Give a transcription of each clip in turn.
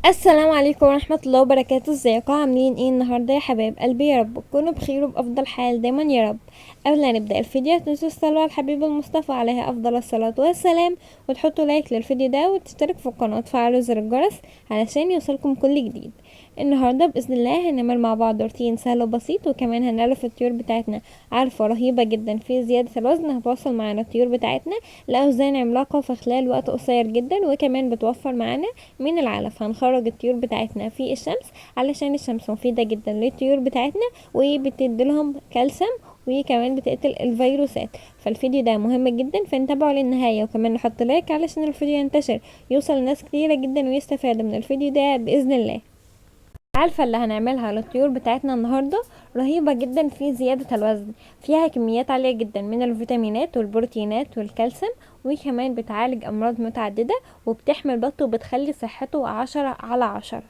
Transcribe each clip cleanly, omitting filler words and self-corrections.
السلام عليكم ورحمة الله وبركاته. ازيكم عاملين ايه النهاردة يا حبايب قلبي؟ يا رب تكونوا بخير وبأفضل حال دايما يا رب. قبل ما نبدأ الفيديو تنسوا الصلاة على الحبيب المصطفى عليه أفضل الصلاة والسلام، وتحطوا لايك للفيديو ده وتشترك في القناة وتفعلوا زر الجرس علشان يوصلكم كل جديد. النهاردة بإذن الله هنعمل مع بعض روتين سهل وبسيط، وكمان هنعرف الطيور بتاعتنا عارفة رهيبة جدا في زيادة الوزن. هتوصل معانا الطيور بتاعتنا لأوزان عملاقة في خلال وقت قصير جدا، وكمان بتوفر معانا من العلف. هنخرج الطيور بتاعتنا في الشمس علشان الشمس مفيدة جدا للطيور بتاعتنا وبتديلهم كالسيوم، وكمان بتقتل الفيروسات. فالفيديو ده مهم جدا فانتبهوا للنهاية، وكمان نحط لايك علشان الفيديو ينتشر يوصل لناس كتيرة جدا ويستفادوا من الفيديو ده بإذن الله. العلفة اللي هنعملها للطيور بتاعتنا النهاردة رهيبة جدا في زيادة الوزن، فيها كميات عالية جدا من الفيتامينات والبروتينات والكالسيوم، وكمان بتعالج أمراض متعددة وبتحمي البط وبتخلي صحته 10/10.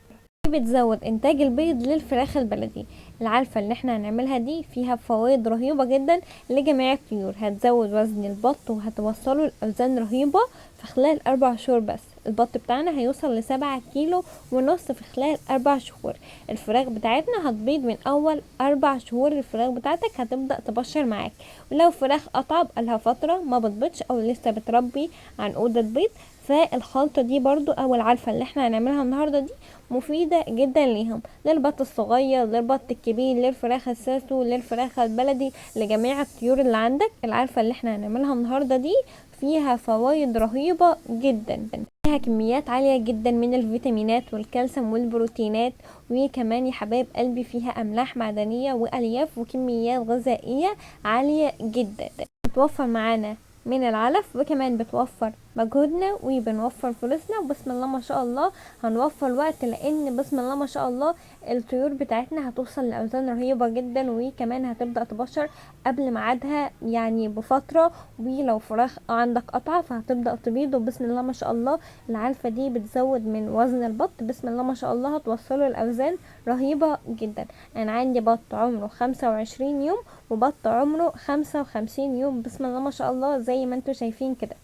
بتزود انتاج البيض للفراخ البلدي. العلفة اللي احنا هنعملها دي فيها فوائد رهيبة جدا لجميع الطيور، هتزود وزن البط وهتوصله لأوزان رهيبة في خلال 4 شهور. بس البط بتاعنا هيوصل ل7 كيلو ونص في خلال 4 شهور. الفراخ بتاعتنا هتبيض من اول 4 شهور. الفراخ بتاعتك هتبدأ تبشر معاك، ولو فراخ قطع بقالها فترة ما بتبيضش او لسه بتربي عنقود البيض، فالخلطة دي برضو او العلفة اللي احنا هنعملها النهاردة دي مفيدة جدا ليهم، للبط الصغير للبط الكبير للفراخ الساسو للفراخ البلدي لجميع الطيور اللي عندك. العلفة اللي احنا هنعملها النهاردة دي فيها فوائد رهيبة جدا، فيها كميات عالية جدا من الفيتامينات والكالسيوم والبروتينات، وكمان يا حبايب قلبي فيها أملاح معدنية وألياف وكميات غذائية عالية جدا. بتوفر معانا من العلف، وكمان بتوفر مجهودنا وبنوفر فلوسنا، وبسم الله ما شاء الله هنوفر وقت، لان بسم الله ما شاء الله الطيور بتاعتنا هتوصل لاوزان رهيبة جدا، وكمان هتبدأ تبشر قبل ميعادها يعني بفترة. ولو فراخ عندك قطعة فهتبدأ تبيض، وبسم الله ما شاء الله العلفة دي بتزود من وزن البط. بسم الله ما شاء الله هتوصله الاوزان رهيبة جدا. انا عندي بط عمره 25 يوم وبط عمره 55 يوم، بسم الله ما شاء الله زي ما انتوا شايفين كده.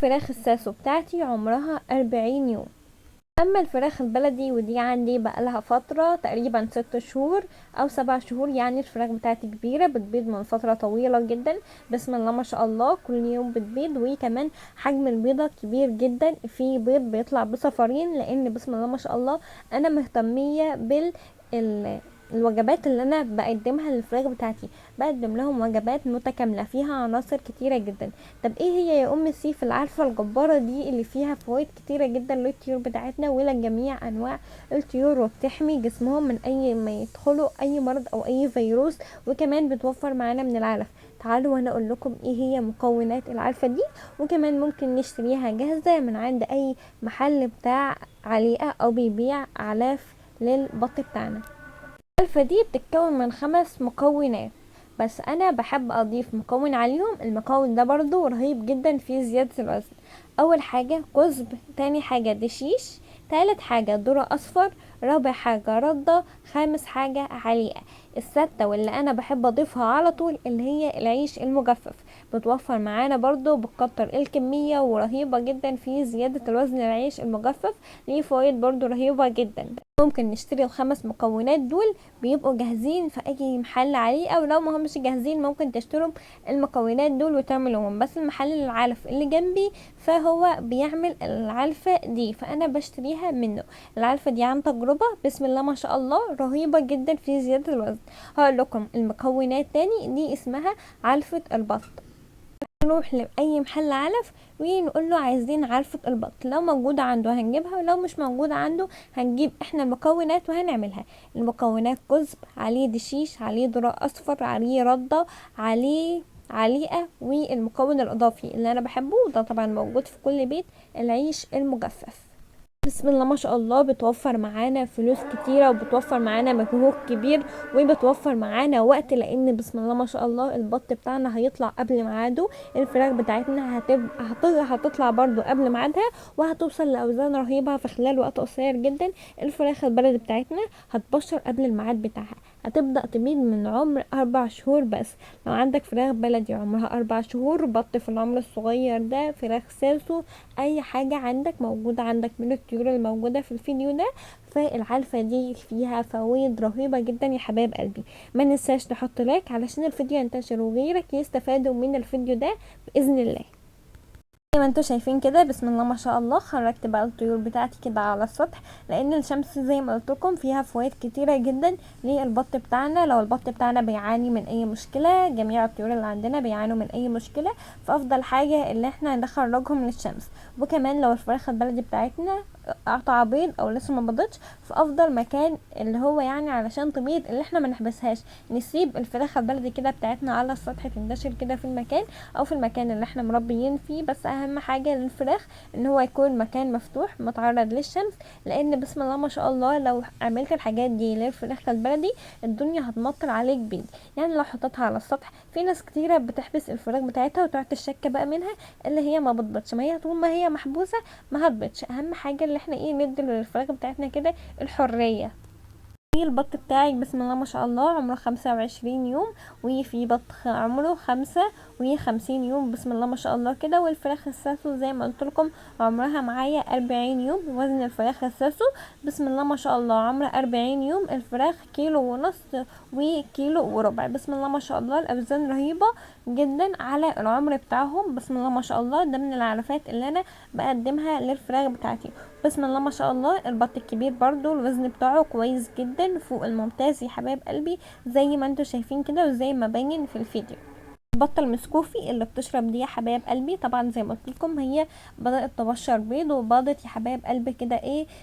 فراخ الساسو بتاعتي عمرها 40 يوم. اما الفراخ البلدي ودي عندي بقالها فترة تقريبا 6 شهور او 7 شهور، يعني الفراخ بتاعتي كبيرة بتبيض من فترة طويلة جدا. بسم الله ما شاء الله كل يوم بتبيض، وكمان حجم البيضة كبير جدا، في بيض بيطلع بصفارين، لان بسم الله ما شاء الله انا مهتمية الوجبات اللي انا بقدمها للفراخ بتاعتي. بقدم لهم وجبات متكامله فيها عناصر كتيره جدا. طب ايه هي يا ام السيف العلفه الجباره دي اللي فيها فوائد كتيره جدا للطيور بتاعتنا ولجميع انواع الطيور، وبتحمي جسمهم من اي ما يدخلوا اي مرض او اي فيروس، وكمان بتوفر معانا من العلف؟ تعالوا وانا اقول لكم ايه هي مكونات العلفه دي، وكمان ممكن نشتريها جاهزه من عند اي محل بتاع عليقه او بيبيع اعلاف للبط بتاعنا. العلفة دي بتتكون من 5 مكونات، بس انا بحب اضيف مكون عليهم. المكون ده برضو رهيب جدا في زيادة الوزن. اول حاجة كزب، تاني حاجة دشيش، تالت حاجة ذرة اصفر، رابع حاجة ردة، خامس حاجة عليقة. الستة واللي انا بحب اضيفها على طول اللي هي العيش المجفف. بتوفر معانا برضو بتكتر الكمية ورهيبة جدا في زيادة الوزن. العيش المجفف ليه فوائد برضو رهيبة جدا. ممكن نشتري ال5 مكونات دول بيبقوا جاهزين في اي محل عليه، او لو ما همش جاهزين ممكن تشتروا المكونات دول وتعملوهم. بس المحل العلف اللي جنبي فهو بيعمل العلفة دي فانا بشتريها منه. العلفة دي عن تجربة بسم الله ما شاء الله رهيبة جدا في زيادة الوزن. هقول لكم المكونات تاني. دي اسمها علفة البط. نروح لأي محل علف ونقول له عايزين علفة البط، لو موجودة عنده هنجيبها، ولو مش موجودة عنده هنجيب احنا المكونات وهنعملها. المكونات كزب، عليه دشيش، عليه ذرة اصفر، عليه ردة، عليه عليقة، والمكون الاضافي اللي انا بحبه ده طبعا موجود في كل بيت، العيش المجفف. بسم الله ما شاء الله بتوفر معانا فلوس كتيرة، وبتوفر معانا مجهود كبير، وبتوفر معانا وقت، لان بسم الله ما شاء الله البط بتاعنا هيطلع قبل ميعاده. الفراخ بتاعتنا هتطلع برضو قبل ميعادها، وهتوصل لاوزان رهيبة في خلال وقت قصير جدا. الفراخ البلد بتاعتنا هتبشر قبل الميعاد بتاعها، هتبدأ تبيض من عمر 4 شهور بس. لو عندك فراخ بلدي عمرها 4 شهور، بط في العمر الصغير ده، فراخ ساسو، اي حاجة عندك موجودة عندك من الطيور الموجودة في الفيديو ده، فالعلفة دي فيها فوائد رهيبة جدا يا حبايب قلبي. ما ننساش تحط لايك علشان الفيديو ينتشر وغيرك يستفادوا من الفيديو ده بإذن الله. زي ما انتوا شايفين كده بسم الله ما شاء الله، خرجت بقى الطيور بتاعتي كده على السطح، لان الشمس زي ما قلت لكم فيها فوائد كتيره جدا للبط بتاعنا. لو البط بتاعنا بيعاني من اي مشكله، جميع الطيور اللي عندنا بيعانوا من اي مشكله، فافضل حاجه اللي احنا نخرجهم للشمس. وكمان لو الفراخ البلدي بتاعتنا قطع بيض او لسه ما بيضتش، فافضل مكان اللي هو يعني علشان تبيض اللي احنا ما نحبسهاش، نسيب الفراخ البلدي كده بتاعتنا على السطح تنتشر كده في المكان او في المكان اللي احنا مربيين فيه. بس اهم حاجه للفراخ ان هو يكون مكان مفتوح متعرض للشمس، لان بسم الله ما شاء الله لو عملت الحاجات دي للفراخ البلدي الدنيا هتمطر عليك بيض. يعني لو حطيتها على السطح، في ناس كتيره بتحبس الفراخ بتاعتها وتقعد تشك بقى منها اللي هي ما بتبطش، ما هي طول ما هي محبوسه ما هتبطش. اهم حاجه اللي احنا ندي للفراخ بتاعتنا كده الحريه. في البط بتاعي بسم الله ما شاء الله عمره 25 يوم، وفي بط عمره 55 يوم بسم الله ما شاء الله كده. والفراخ الساسو زي ما قلت لكم عمرها معايا 40 يوم. وزن الفراخ الساسو بسم الله ما شاء الله عمره 40 يوم. الفراخ كيلو ونص وكيلو وربع بسم الله ما شاء الله. الاوزان رهيبة جدا على العمر بتاعهم بسم الله ما شاء الله. ده من العلفات اللي انا بقدمها للفراخ بتاعتي بسم الله ما شاء الله. البط الكبير برضو الوزن بتاعه كويس جدا فوق الممتاز يا حبايب قلبي، زي ما انتوا شايفين كده وزي ما باين في الفيديو. البطه المسكوفي اللي بتشرب دي يا حبايب قلبي طبعا زي ما قلت لكم هي بدات تبشر بيض، وباضت يا حبايب قلبي كده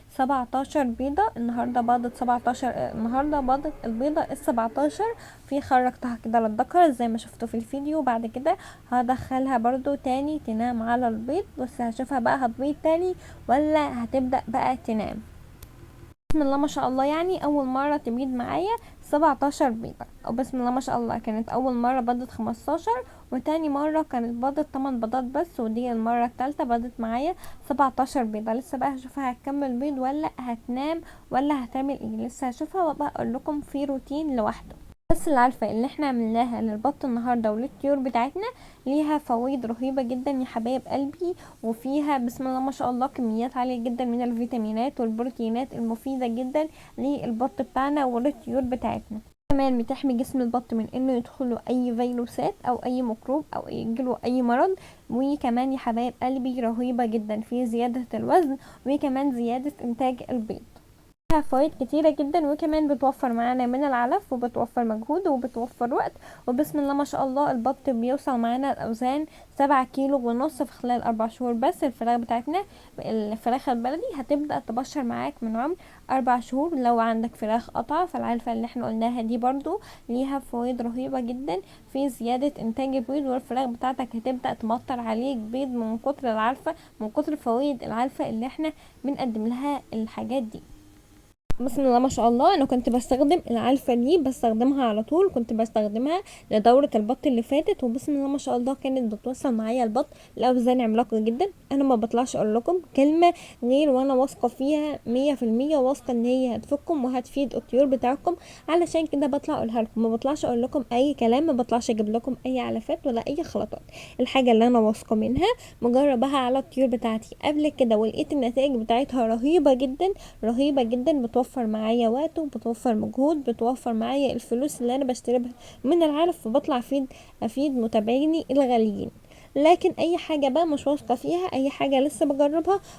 17 بيضه. النهارده باضت 17، النهارده باضت البيضه ال17. في خرجتها كده للذكر زي ما شفتوا في الفيديو. بعد كده هدخلها برضو تاني تنام على البيض، بس هشوفها بقى هتبيض تاني ولا هتبدا بقى تنام. بسم الله ما شاء الله يعني اول مره تبيض معايا 17 بيضه، او بسم الله ما شاء الله كانت اول مره بيضت 15، وتاني مره كانت بيضت 8 بيضات بس، ودي المره الثالثه بيضت معايا 17 بيضه. لسه بقى هشوفها هتكمل بيض ولا هتنام ولا هتعمل ايه، لسه هشوفها وابقى اقول لكم في روتين لوحده. بس العلفة اللي احنا عملناها للبط النهاردة وللطيور بتاعتنا ليها فوائد رهيبة جدا يا حبايب قلبي، وفيها بسم الله ما شاء الله كميات عالية جدا من الفيتامينات والبروتينات المفيدة جدا للبط بتاعنا وللطيور بتاعتنا. كمان بتحمي جسم البط من انه يدخله اي فيروسات او اي ميكروب او يجيله اي مرض. وكمان يا حبايب قلبي رهيبة جدا في زيادة الوزن وكمان زيادة انتاج البيض. فيها فوائد كتيرة جدا، وكمان بتوفر معانا من العلف وبتوفر مجهود وبتوفر وقت. وبسم الله ما شاء الله البط بيوصل معانا الاوزان 7 كيلو ونص في خلال 4 شهور بس. الفراخ بتاعتنا الفراخ البلدي هتبدأ تبشر معاك من عمر 4 شهور. لو عندك فراخ قطعة فالعلفة اللي احنا قلناها دي برضو ليها فوائد رهيبة جدا في زيادة انتاج البيض، والفراخ بتاعتك هتبدأ تمطر عليك بيض من كتر العلفة، من كتر فوائد العلفة اللي احنا بنقدم لها الحاجات دي. بسم الله ما شاء الله انا كنت بستخدم العلفة دي، بستخدمها على طول، كنت بستخدمها لدورة البط اللي فاتت، وبسم الله ما شاء الله كانت بتوصل معايا البط لاوزان عملاقة جدا. انا ما بطلعش اقول لكم كلمة غير وانا واثقة فيها 100%، واثقة ان هي هتفكم وهتفيد الطيور بتاعكم، علشان كده بطلع اقولها لكم. ما بطلعش اقول لكم اي كلام، ما بطلعش اجيب لكم اي علفات ولا اي خلطات. الحاجة اللي انا واثقة منها مجربها على الطيور بتاعتي قبل كده ولقيت النتائج بتاعتها رهيبة جدا، رهيبة جدا. بتوفر معايا وقت وبتوفر مجهود، بتوفر معايا الفلوس اللي انا بشتري بها من العلف، فبطلع افيد متابعيني الغاليين. لكن اي حاجة بقى مش واثقة فيها، اي حاجة لسه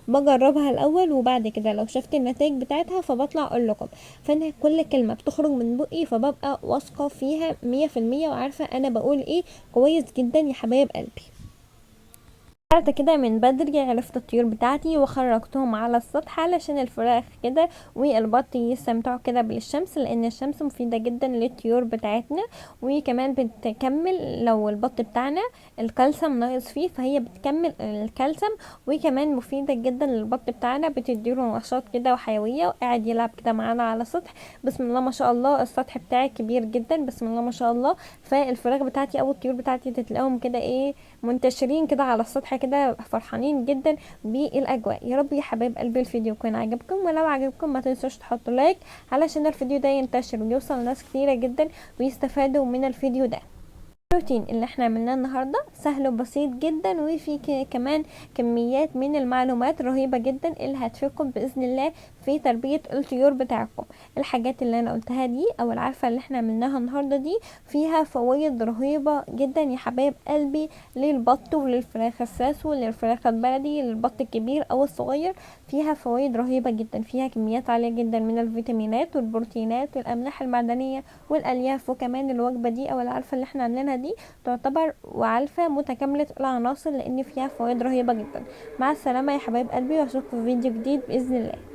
بجربها الاول، وبعد كده لو شفت النتائج بتاعتها فبطلع اقول لكم. فانا كل كلمة بتخرج من بقي فببقى واثقة فيها 100%، وعارفة انا بقول ايه كويس جدا يا حبايب قلبي. بعد كده من بدري عرفت الطيور بتاعتي وخرجتهم على السطح علشان الفراخ كده والبط يستمتعوا كده بالشمس، لان الشمس مفيدة جدا للطيور بتاعتنا. وكمان بتكمل لو البط بتاعنا الكالسيوم ناقص فيه فهي بتكمل الكالسيوم، وكمان مفيدة جدا للبط بتاعنا، بتديله نشاط كده وحيوية وقاعد يلعب كده معانا على السطح. بسم الله ما شاء الله السطح بتاعي كبير جدا بسم الله ما شاء الله. فالفراخ بتاعتي او الطيور بتاعتي تتلاقيهم كده منتشرين كده على السطح كده فرحانين جدا بالاجواء. يا رب يا حبايب قلبي الفيديو يكون عجبكم، ولو عجبكم ما تنسوش تحطوا لايك علشان الفيديو ده ينتشر ويوصل لناس كتيرة جدا ويستفادوا من الفيديو ده. الروتين اللي احنا عملناه النهارده سهل وبسيط جدا، وفي كمان كميات من المعلومات رهيبه جدا اللي هتفيدكم باذن الله في تربيه الطيور بتاعكم. الحاجات اللي انا قلتها دي او العارفه اللي احنا عملناها النهارده دي فيها فوائد رهيبه جدا يا حبايب قلبي للبط وللفراخ الساس وللفراخ البلدي، للبط الكبير او الصغير. فيها فوائد رهيبه جدا، فيها كميات عاليه جدا من الفيتامينات والبروتينات والاملاح المعدنيه والالياف. وكمان الوجبه دي او العلفه اللي احنا عاملينها دي تعتبر وعلفه متكامله العناصر لان فيها فوائد رهيبه جدا. مع السلامه يا حبايب قلبي، واشوفكم في فيديو جديد باذن الله.